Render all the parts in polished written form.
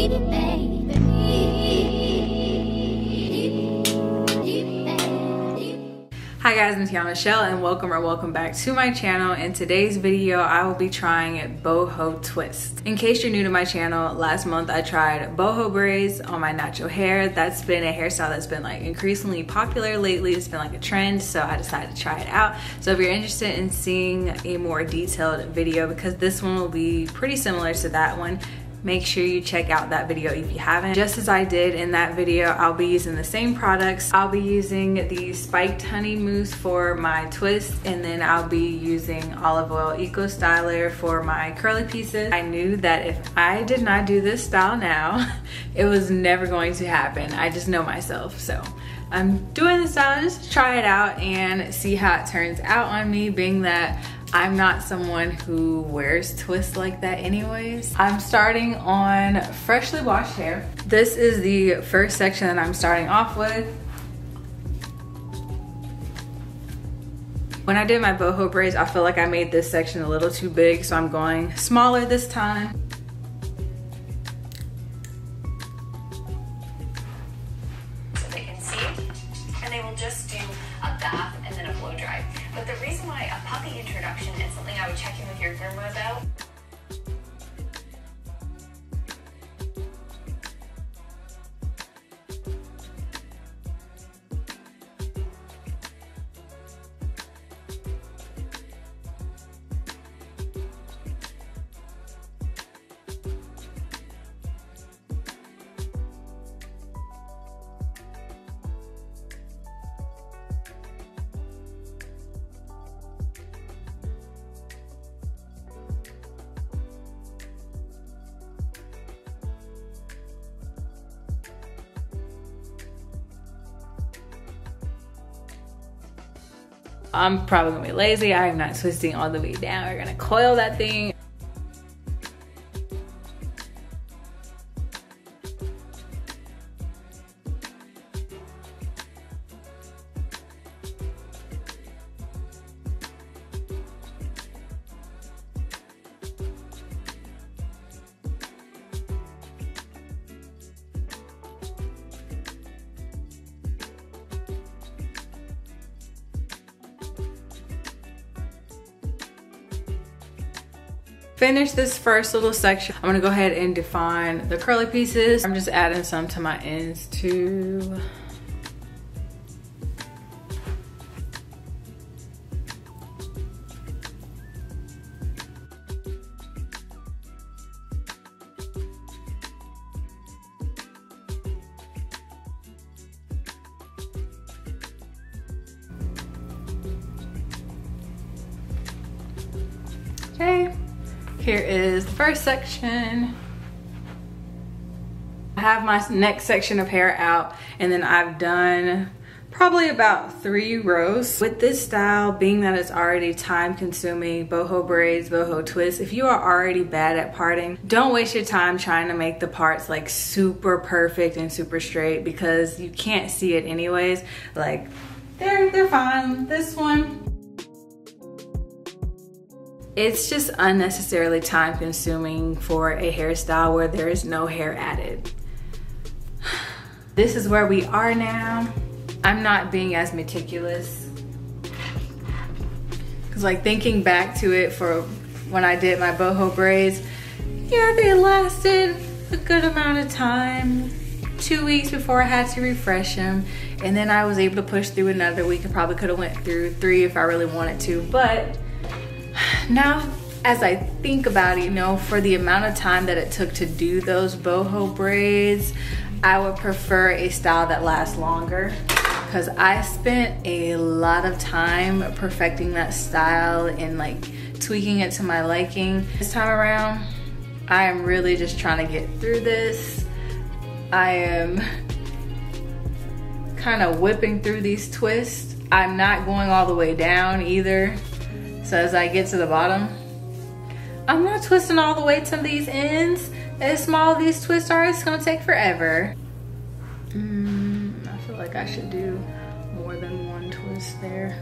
Hi guys, I'm Michelle and welcome back to my channel. In today's video, I will be trying boho twists. In case you're new to my channel, last month I tried boho braids on my natural hair. That's been a hairstyle that's been like increasingly popular lately. It's been like a trend, so I decided to try it out. So if you're interested in seeing a more detailed video, because this one will be pretty similar to that one, make sure you check out that video if you haven't. Just as I did in that video, I'll be using the same products. I'll be using the spiked honey mousse for my twist, and then I'll be using olive oil eco styler for my curly pieces. I knew that if I did not do this style now, it was never going to happen. I just know myself, so I'm doing this style just to try it out and see how it turns out on me, being that I'm not someone who wears twists like that anyways. I'm starting on freshly washed hair. This is the first section that I'm starting off with. When I did my boho braids, I feel like I made this section a little too big, so I'm going smaller this time. So they can see, and they will just do a bath and then a blow dry. But the reason why a puppy introduction is something I would check in with your groomer about. I'm probably gonna be lazy. I am not twisting all the way down. We're gonna coil that thing. Finish this first little section. I'm gonna go ahead and define the curly pieces. I'm just adding some to my ends too. Okay. Here is the first section. I have my next section of hair out, and then I've done probably about 3 rows. With this style, being that it's already time consuming, boho braids, boho twists, if you are already bad at parting, don't waste your time trying to make the parts like super perfect and super straight, because you can't see it anyways. Like they're fine. This one, it's just unnecessarily time consuming for a hairstyle where there is no hair added. This is where we are now. I'm not being as meticulous, because like thinking back to it for when I did my boho braids, yeah, they lasted a good amount of time. 2 weeks before I had to refresh them, and then I was able to push through another week. I probably could have went through 3 if I really wanted to, but now as I think about it, you know, for the amount of time that it took to do those boho braids, I would prefer a style that lasts longer, because I spent a lot of time perfecting that style and like tweaking it to my liking. This time around, I am really just trying to get through this. I am kind of whipping through these twists. I'm not going all the way down either. So as I get to the bottom, I'm not twisting all the way to these ends. As small as these twists are, it's gonna take forever. I feel like I should do more than one twist there.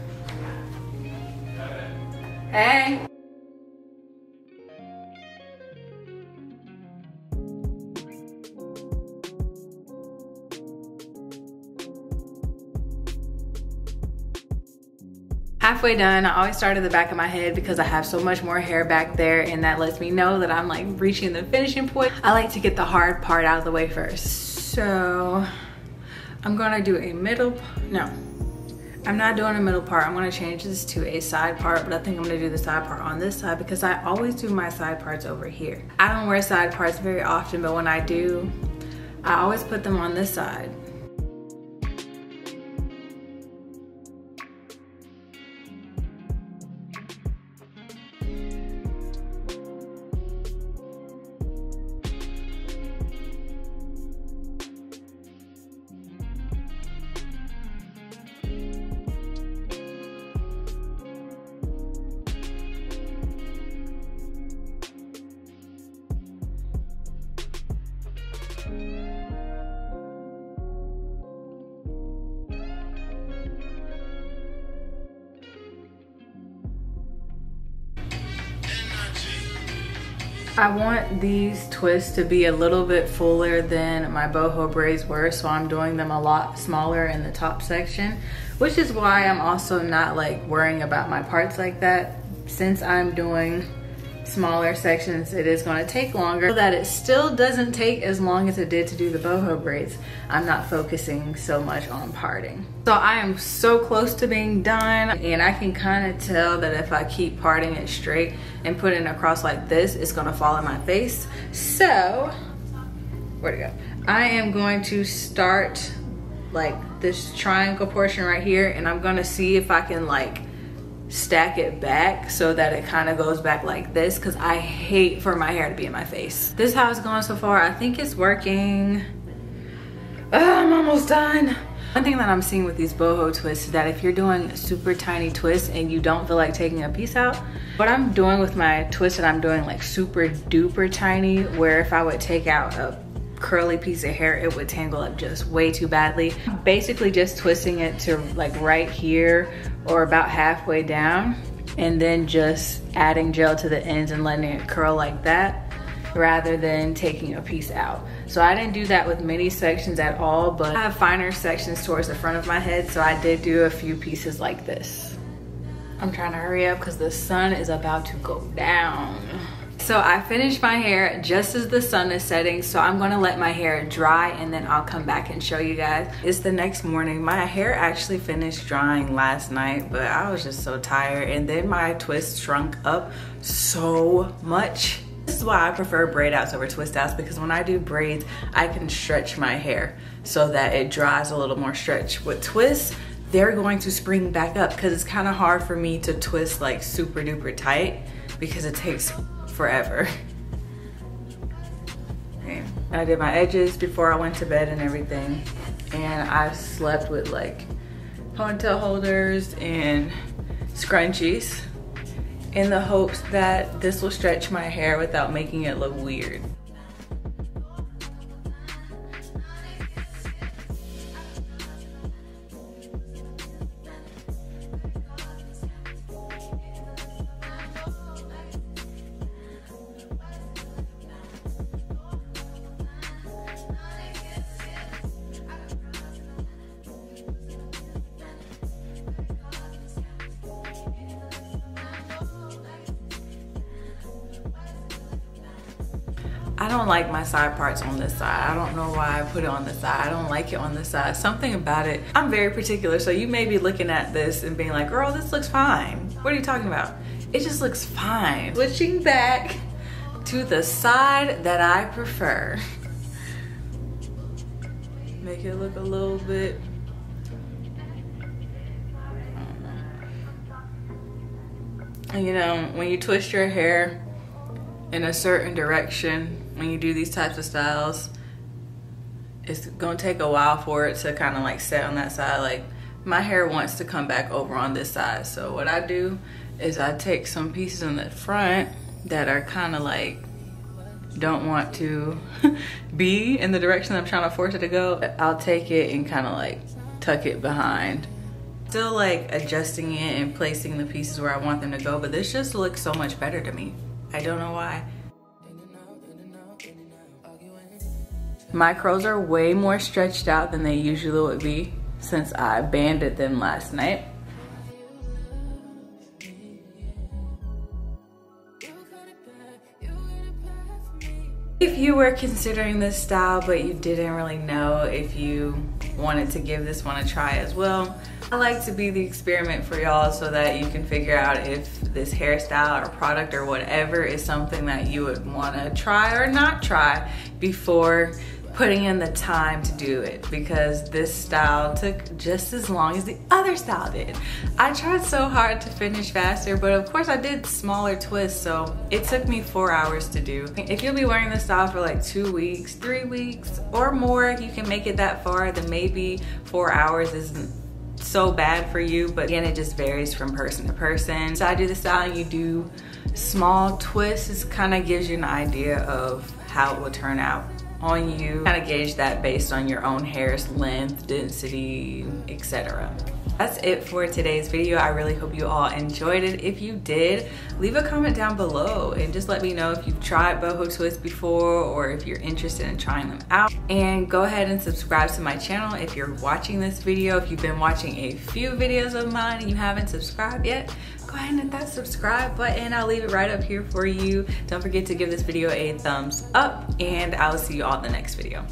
Hey. Halfway done, I always start at the back of my head because I have so much more hair back there, and that lets me know that I'm like reaching the finishing point. I like to get the hard part out of the way first. So I'm gonna do a middle, no, I'm not doing a middle part. I'm gonna change this to a side part, but I think I'm gonna do the side part on this side because I always do my side parts over here. I don't wear side parts very often, but when I do, I always put them on this side. I want these twists to be a little bit fuller than my boho braids were, so I'm doing them a lot smaller in the top section, which is why I'm also not like worrying about my parts like that. Since I'm doing smaller sections, it is going to take longer. So that it still doesn't take as long as it did to do the boho braids, I'm not focusing so much on parting. So I am so close to being done, and I can kind of tell that if I keep parting it straight and putting it across like this, it's going to fall in my face. So where'd it go? I am going to start like this triangle portion right here, and I'm going to see if I can like stack it back so that it kind of goes back like this, because I hate for my hair to be in my face. This is how it's going so far. I think it's working. I'm almost done. One thing that I'm seeing with these boho twists is that if you're doing super tiny twists and you don't feel like taking a piece out, what I'm doing with my twist that I'm doing like super duper tiny, where if I would take out a curly piece of hair, it would tangle up just way too badly. Basically just twisting it to like right here or about halfway down, and then just adding gel to the ends and letting it curl like that, rather than taking a piece out. So I didn't do that with many sections at all, but I have finer sections towards the front of my head, so I did do a few pieces like this. I'm trying to hurry up because the sun is about to go down. So I finished my hair just as the sun is setting, so I'm gonna let my hair dry and then I'll come back and show you guys. It's the next morning. My hair actually finished drying last night, but I was just so tired, and then my twist shrunk up so much. This is why I prefer braid outs over twist outs, because when I do braids, I can stretch my hair so that it dries a little more stretch. With twists, they're going to spring back up, because it's kind of hard for me to twist like super duper tight because it takes forever. Okay. I did my edges before I went to bed and everything, and I slept with like ponytail holders and scrunchies in the hopes that this will stretch my hair without making it look weird. I don't like my side parts on this side. I don't know why I put it on this side. I don't like it on this side. Something about it, I'm very particular, so you may be looking at this and being like, girl, this looks fine. What are you talking about? It just looks fine. Switching back to the side that I prefer. Make it look a little bit, and you know, when you twist your hair in a certain direction, when you do these types of styles, it's gonna take a while for it to kind of like set on that side. Like my hair wants to come back over on this side, so what I do is I take some pieces in the front that are kind of like don't want to be in the direction I'm trying to force it to go. I'll take it and kind of like tuck it behind, still like adjusting it and placing the pieces where I want them to go, but this just looks so much better to me. I don't know why. My curls are way more stretched out than they usually would be since I banded them last night. you were considering this style but you didn't really know if you wanted to give this one a try as well, I like to be the experiment for y'all so that you can figure out if this hairstyle or product or whatever is something that you would want to try or not try before putting in the time to do it, because this style took just as long as the other style did. I tried so hard to finish faster, but of course I did smaller twists, so it took me 4 hours to do. If you'll be wearing this style for like 2 weeks, 3 weeks or more, if you can make it that far, then maybe 4 hours isn't so bad for you, but again, it just varies from person to person. So I do the style and you do small twists. It kind of gives you an idea of how it will turn out on you. Kind of gauge that based on your own hair's length, density, etc. That's it for today's video. I really hope you all enjoyed it. If you did, leave a comment down below and just let me know if you've tried boho twists before or if you're interested in trying them out. And go ahead and subscribe to my channel if you're watching this video. If you've been watching a few videos of mine and you haven't subscribed yet, go ahead and hit that subscribe button. I'll leave it right up here for you. Don't forget to give this video a thumbs up, and I'll see you all in the next video.